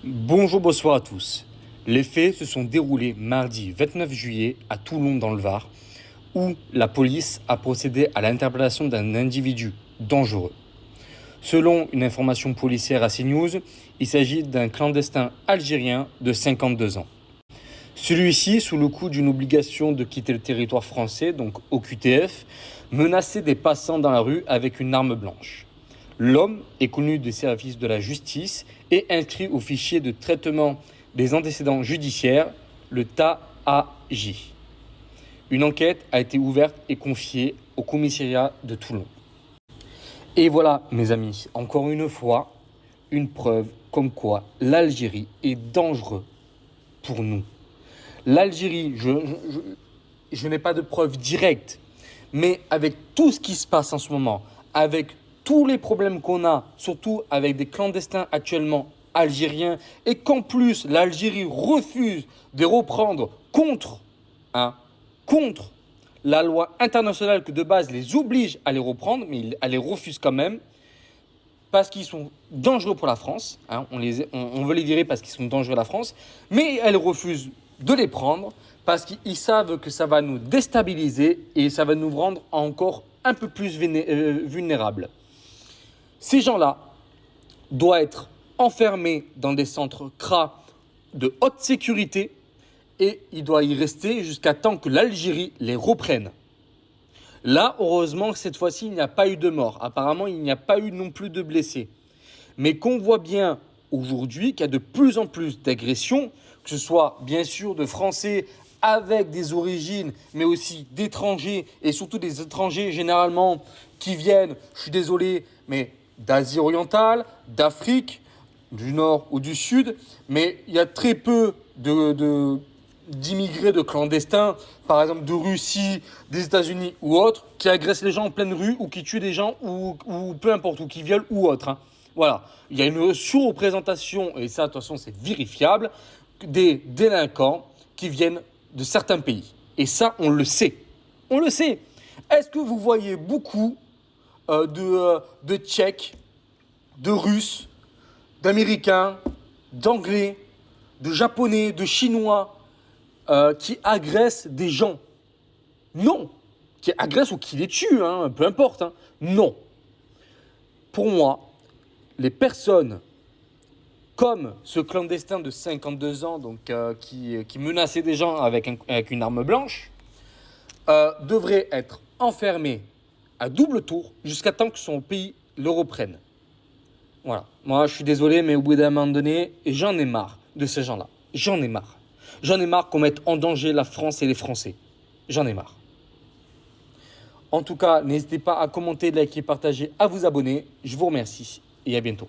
Bonjour, bonsoir à tous. Les faits se sont déroulés mardi 29 juillet à Toulon dans le Var, où la police a procédé à l'interpellation d'un individu dangereux. Selon une information policière à CNews, il s'agit d'un clandestin algérien de 52 ans. Celui-ci, sous le coup d'une obligation de quitter le territoire français, donc OQTF, menaçait des passants dans la rue avec une arme blanche. L'homme est connu des services de la justice et inscrit au fichier de traitement des antécédents judiciaires, le TAJ. Une enquête a été ouverte et confiée au commissariat de Toulon. Et voilà, mes amis, encore une fois, une preuve comme quoi l'Algérie est dangereuse pour nous. L'Algérie, je n'ai pas de preuves directes, mais avec tout ce qui se passe en ce moment, avec tous les problèmes qu'on a, surtout avec des clandestins actuellement algériens, et qu'en plus l'Algérie refuse de reprendre contre la loi internationale que de base les oblige à les reprendre, mais elle les refuse quand même, parce qu'ils sont dangereux pour la France. On veut les virer parce qu'ils sont dangereux pour la France, mais elle refuse de les prendre parce qu'ils savent que ça va nous déstabiliser et ça va nous rendre encore un peu plus vulnérables. Ces gens-là doivent être enfermés dans des centres CRA de haute sécurité et ils doivent y rester jusqu'à temps que l'Algérie les reprenne. Là, heureusement, cette fois-ci, il n'y a pas eu de mort. Apparemment, il n'y a pas eu non plus de blessés. Mais qu'on voit bien aujourd'hui qu'il y a de plus en plus d'agressions, que ce soit bien sûr de Français avec des origines, mais aussi d'étrangers, et surtout des étrangers généralement qui viennent, je suis désolé, mais d'Asie orientale, d'Afrique, du Nord ou du Sud. Mais il y a très peu d'immigrés, de clandestins, par exemple de Russie, des États-Unis ou autres, qui agressent les gens en pleine rue ou qui tuent des gens ou peu importe, ou qui violent ou autre. Voilà, il y a une sous-représentation, et ça de toute façon c'est vérifiable, des délinquants qui viennent de certains pays. Et ça, on le sait. On le sait. Est-ce que vous voyez beaucoup de Tchèques, de Russes, d'Américains, d'Anglais, de Japonais, de Chinois qui agressent des gens? Non. Qui agressent ou qui les tuent, peu importe. Non. Pour moi, les personnes comme ce clandestin de 52 ans donc, qui menaçait des gens avec une arme blanche, devrait être enfermé à double tour jusqu'à temps que son pays le reprenne. Voilà. Moi, je suis désolé, mais au bout d'un moment donné, j'en ai marre de ces gens-là. J'en ai marre. J'en ai marre qu'on mette en danger la France et les Français. J'en ai marre. En tout cas, n'hésitez pas à commenter, liker, partager, à vous abonner. Je vous remercie et à bientôt.